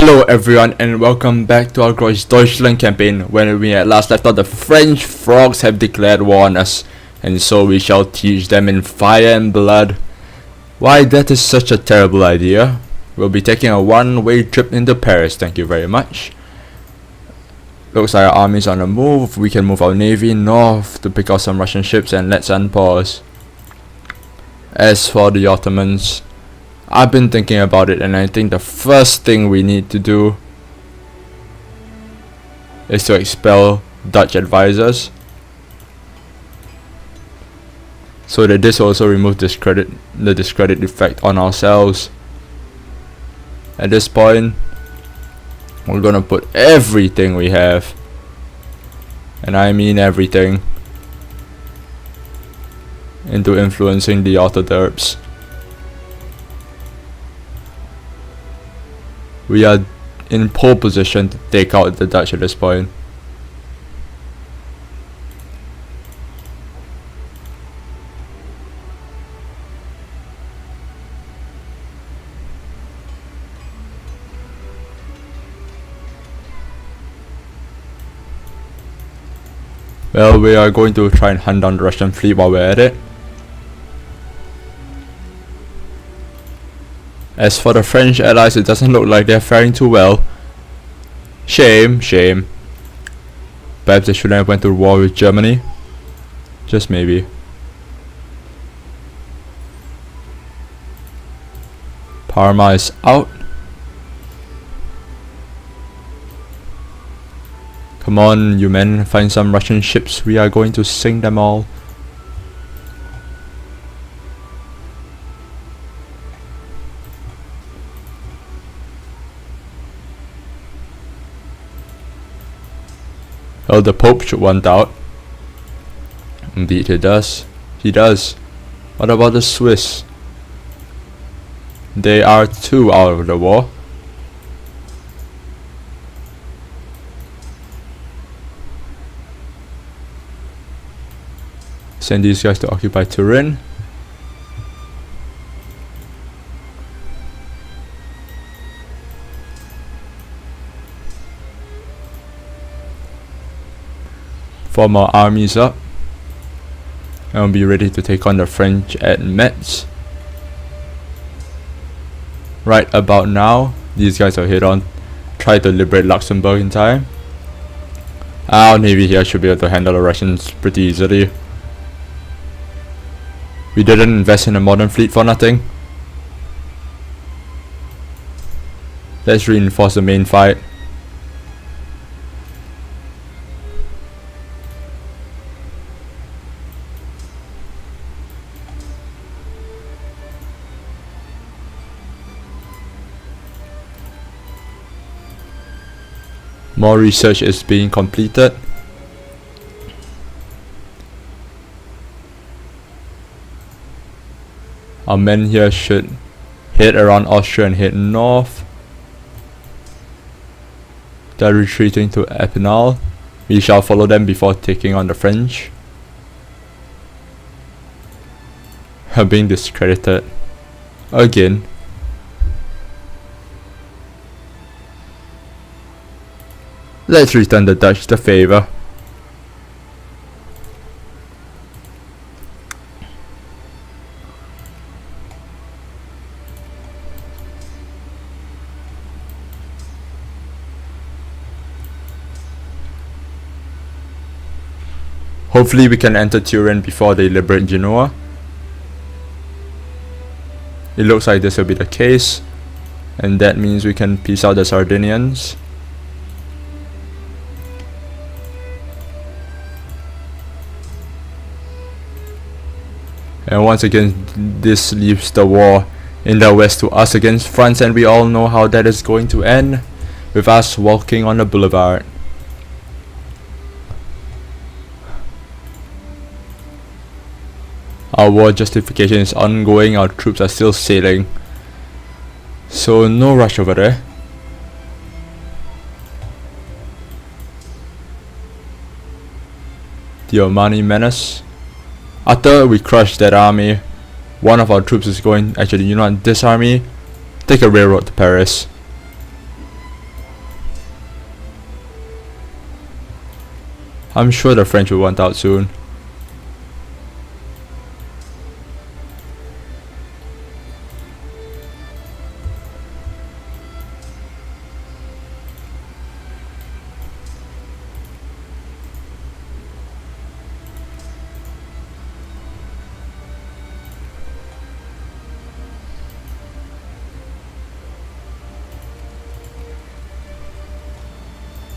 Hello everyone and welcome back to our Großdeutschland campaign, when we at last left out the French frogs have declared war on us, and so we shall teach them in fire and blood. Why that is such a terrible idea. We'll be taking a one-way trip into Paris, thank you very much. Looks like our army's on the move. We can move our navy north to pick out some Russian ships and let's unpause. As for the Ottomans, I've been thinking about it, and I think the first thing we need to do is to expel Dutch advisors, so that this also removes the discredit effect on ourselves. At this point, we're gonna put everything we have, and I mean everything, into influencing the Otto-Derbs. We are in pole position to take out the Dutch at this point. Well, we are going to try and hunt down the Russian fleet while we're at it. As for the French allies, it doesn't look like they're faring too well. Shame. Perhaps they shouldn't have went to war with Germany. Just maybe. Parma is out. Come on, you men, find some Russian ships. We are going to sink them all. Well, the Pope should want out. Indeed he does. He does. What about the Swiss? They are too out of the war. Send these guys to occupy Turin. Form our armies up and be ready to take on the French at Metz. Right about now, these guys are head on. Try to liberate Luxembourg in time. Our navy here should be able to handle the Russians pretty easily. We didn't invest in a modern fleet for nothing. Let's reinforce the main fight. More research is being completed. Our men here should head around Austria and head north. They're retreating to Epinal. We shall follow them before taking on the French. Are being discredited again. Let's return the Dutch the favor. Hopefully we can enter Turin before they liberate Genoa. It looks like this will be the case, and that means we can peace out the Sardinians. And once again, this leaves the war in the west to us against France, and we all know how that is going to end, with us walking on the boulevard. Our war justification is ongoing, our troops are still sailing, so no rush over there. The Omani menace. After we crush that army, one of our troops is going, actually, you know what, this army, take a railroad to Paris. I'm sure the French will want out soon.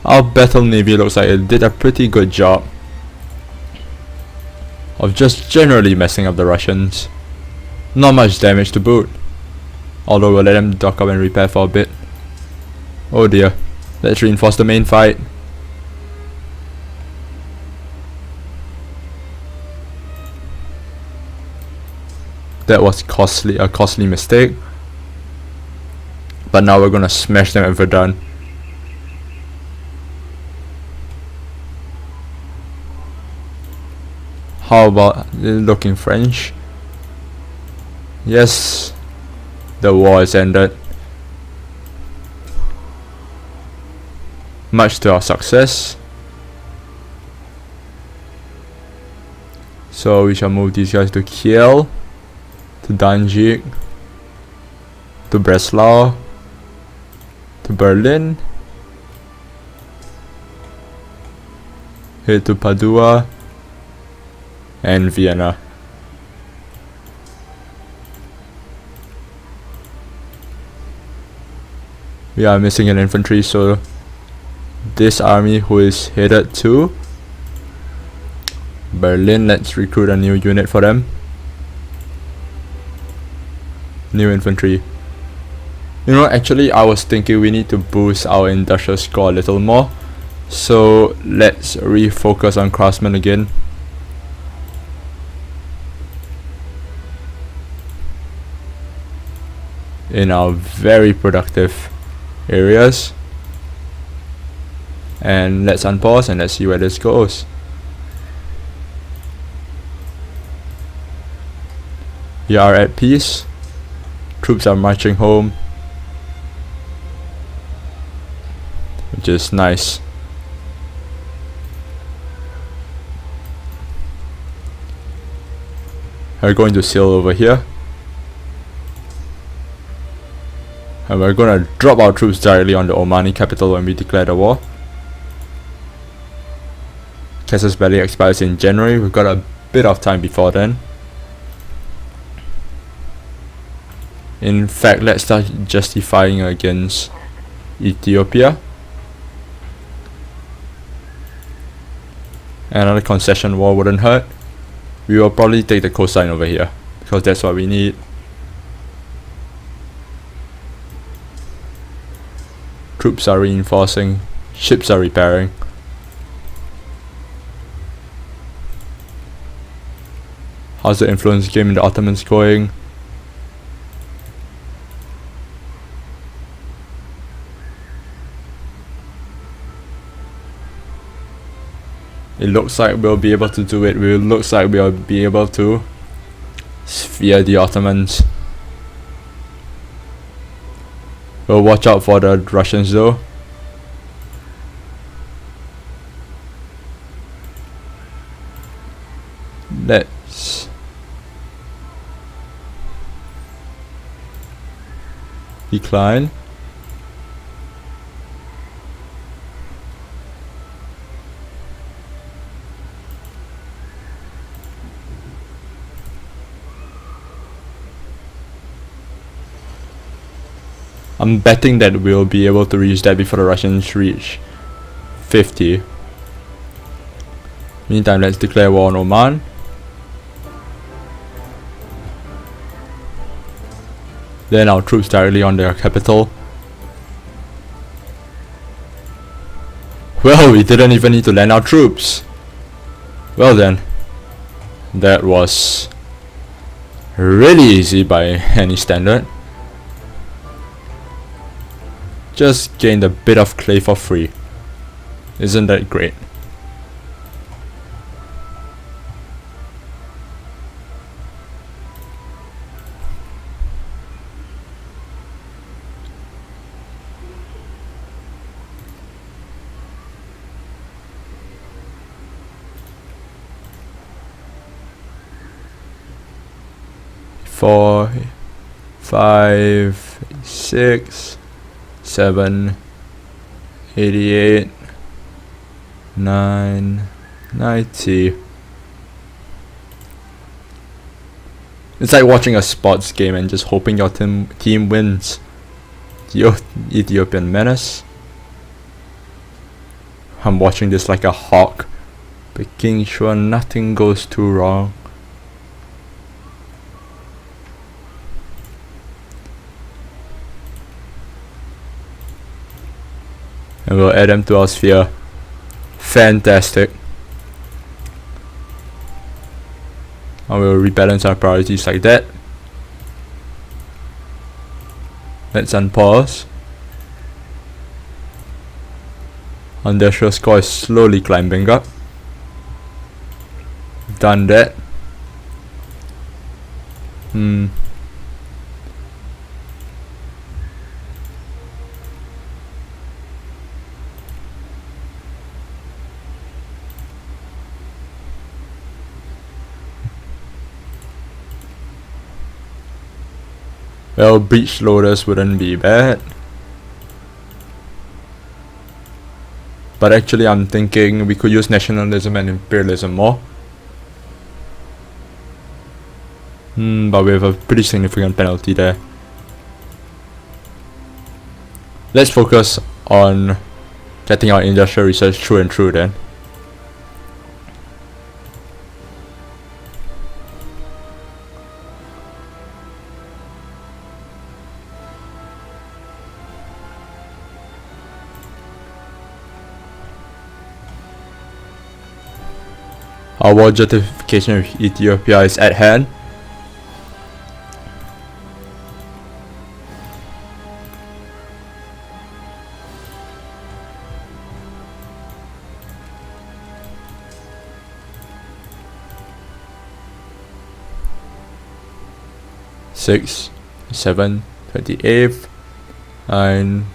Our battle navy looks like it did a pretty good job of just generally messing up the Russians. Not much damage to boot, although we'll let them dock up and repair for a bit. Oh dear, let's reinforce the main fight. That was a costly mistake, but now we're gonna smash them at Verdun. How about looking French? Yes, the war has ended. Much to our success. So we shall move these guys to Kiel, to Danzig, to Breslau, to Berlin, here to Padua, and Vienna. We are missing an infantry, so this army who is headed to Berlin, let's recruit a new unit for them. New infantry. You know, actually I was thinking we need to boost our industrial score a little more, so let's refocus on craftsmen again. In our very productive areas, and let's unpause and let's see where this goes. We are at peace. Troops are marching home, which is nice. We're going to sail over here, and we're gonna drop our troops directly on the Omani capital when we declare the war. Casus Belli expires in January. We've got a bit of time before then. In fact, let's start justifying against Ethiopia. Another concession war wouldn't hurt. We will probably take the coastline over here, because that's what we need. Troops are reinforcing, ships are repairing. How's the influence game in the Ottomans going? It looks like we'll be able to do it. It looks like we'll be able to sphere the Ottomans. We'll watch out for the Russians though. Let's decline. I'm betting that we'll be able to reach that before the Russians reach 50. Meantime, let's declare war on Oman. Then our troops directly on their capital. Well, we didn't even need to land our troops. Well then, that was really easy by any standard. Just gained a bit of clay for free. Isn't that great? 4, 5, 6, 7, 88, 9, 90. It's like watching a sports game and just hoping your team wins. The Ethiopian menace. I'm watching this like a hawk, making sure nothing goes too wrong. And we'll add them to our sphere. Fantastic. And we'll rebalance our priorities like that. Let's unpause. Industrial score is slowly climbing up. Done that. Well, breech loaders wouldn't be bad. But actually I'm thinking we could use nationalism and imperialism more. But we have a pretty significant penalty there. Let's focus on getting our industrial research through and through then. Our war justification with Ethiopia is at hand. Six, 7, 28th, 9.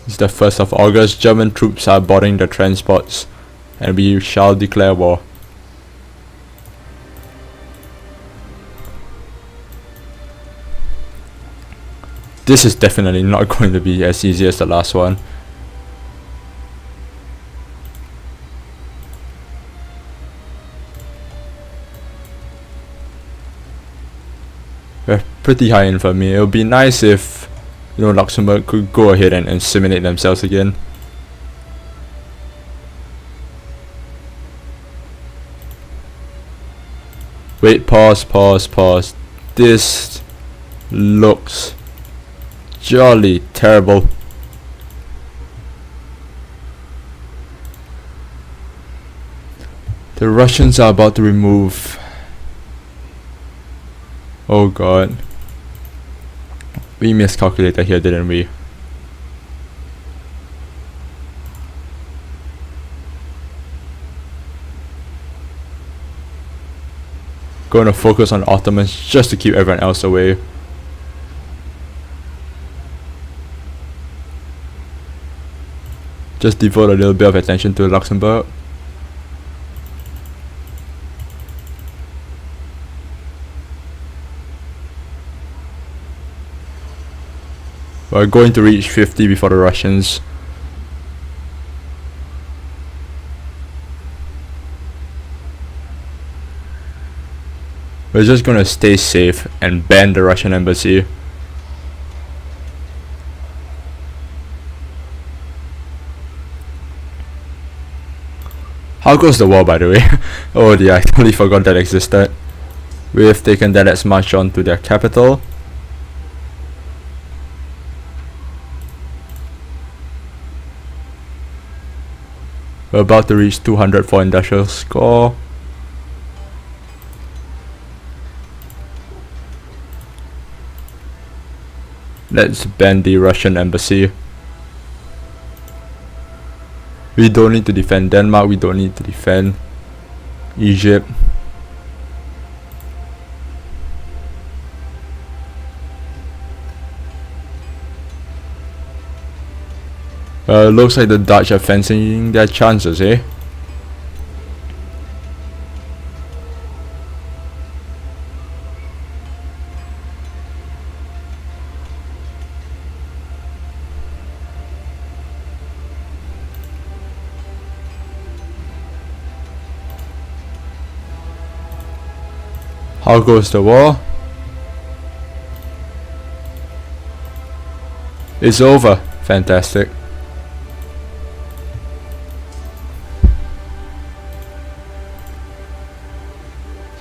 It's the 1st of August. German troops are boarding the transports, and we shall declare war. This is definitely not going to be as easy as the last one. We're pretty high in for me. It would be nice if, you know, Luxembourg could go ahead and assimilate themselves again. Wait, pause. This looks jolly terrible. The Russians are about to remove. Oh god. We miscalculated here, didn't we? Going to focus on Ottomans just to keep everyone else away. Just devote a little bit of attention to Luxembourg. We're going to reach 50 before the Russians. We're just gonna stay safe and ban the Russian embassy. How goes the war, by the way? Oh dear, I totally forgot that existed. We've taken that. Let's march on to their capital. We're about to reach 200 for industrial score. Let's ban the Russian embassy. We don't need to defend Denmark, we don't need to defend Egypt. Looks like the Dutch are fancying their chances, eh? How goes the war? It's over. Fantastic.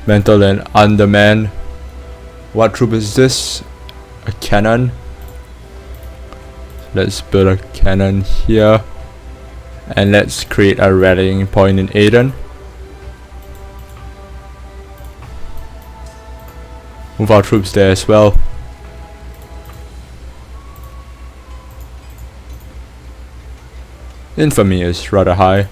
Mental and undermanned. What troop is this? A cannon. Let's build a cannon here. And let's create a rallying point in Aden. Move our troops there as well. Infamy is rather high.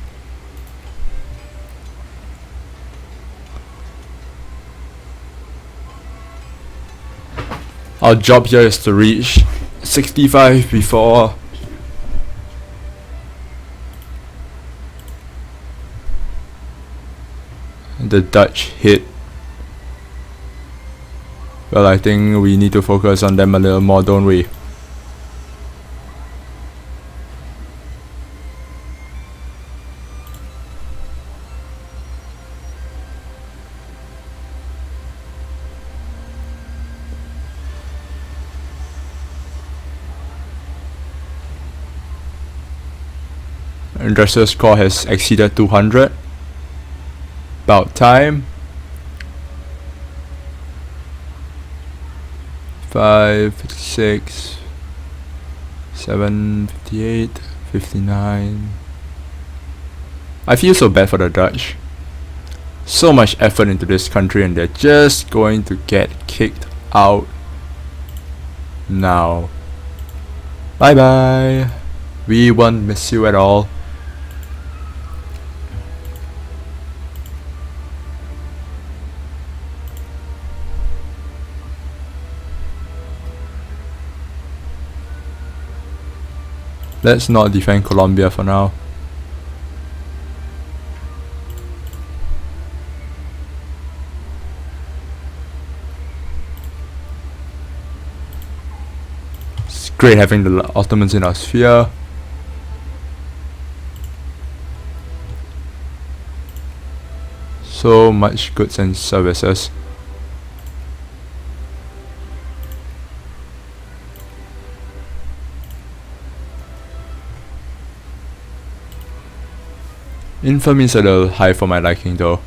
Our job here is to reach 65 before the Dutch hit. Well, I think we need to focus on them a little more, don't we? Industrial score has exceeded 200. About time. 5, 56, 7, 58, 59. I feel so bad for the Dutch. So much effort into this country and they're just going to get kicked out now. Bye bye. We won't miss you at all. Let's not defend Colombia for now. It's great having the Ottomans in our sphere. So much goods and services. Infamy is a little high for my liking though.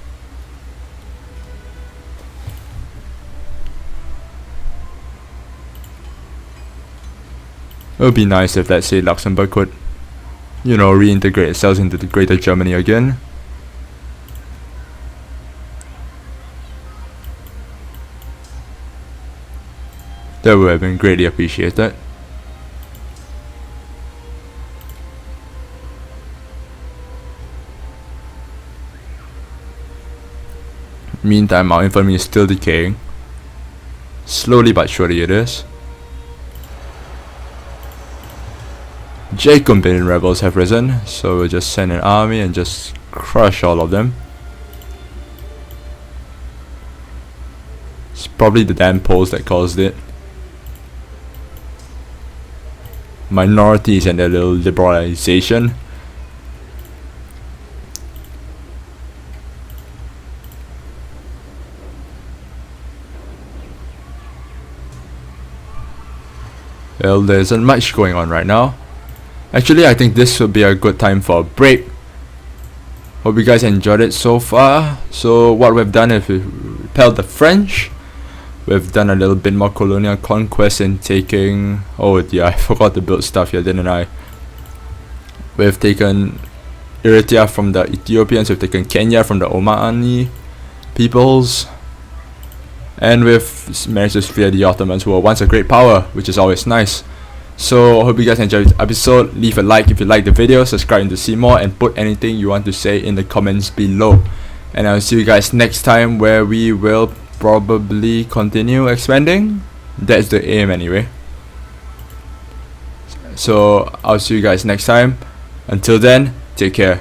It would be nice if, let's say, Luxembourg could, you know, reintegrate itself into the Greater Germany again. That would have been greatly appreciated. Meantime, our infamy is still decaying. Slowly but surely it is. Jacobin rebels have risen, so we'll just send an army and just crush all of them. It's probably the damn Poles that caused it. Minorities and their little liberalization. Well, there isn't much going on right now. Actually, I think this would be a good time for a break. Hope you guys enjoyed it so far. So what we've done is we've repelled the French. We've done a little bit more colonial conquest and taking... Oh dear, I forgot to build stuff here, didn't I? We've taken Eritrea from the Ethiopians. We've taken Kenya from the Omani peoples. And we've managed to sphere the Ottomans, who were once a great power, which is always nice. So I hope you guys enjoyed this episode. Leave a like if you like the video, subscribe to see more, and put anything you want to say in the comments below. And I'll see you guys next time, where we will probably continue expanding. That's the aim anyway. So I'll see you guys next time. Until then, take care.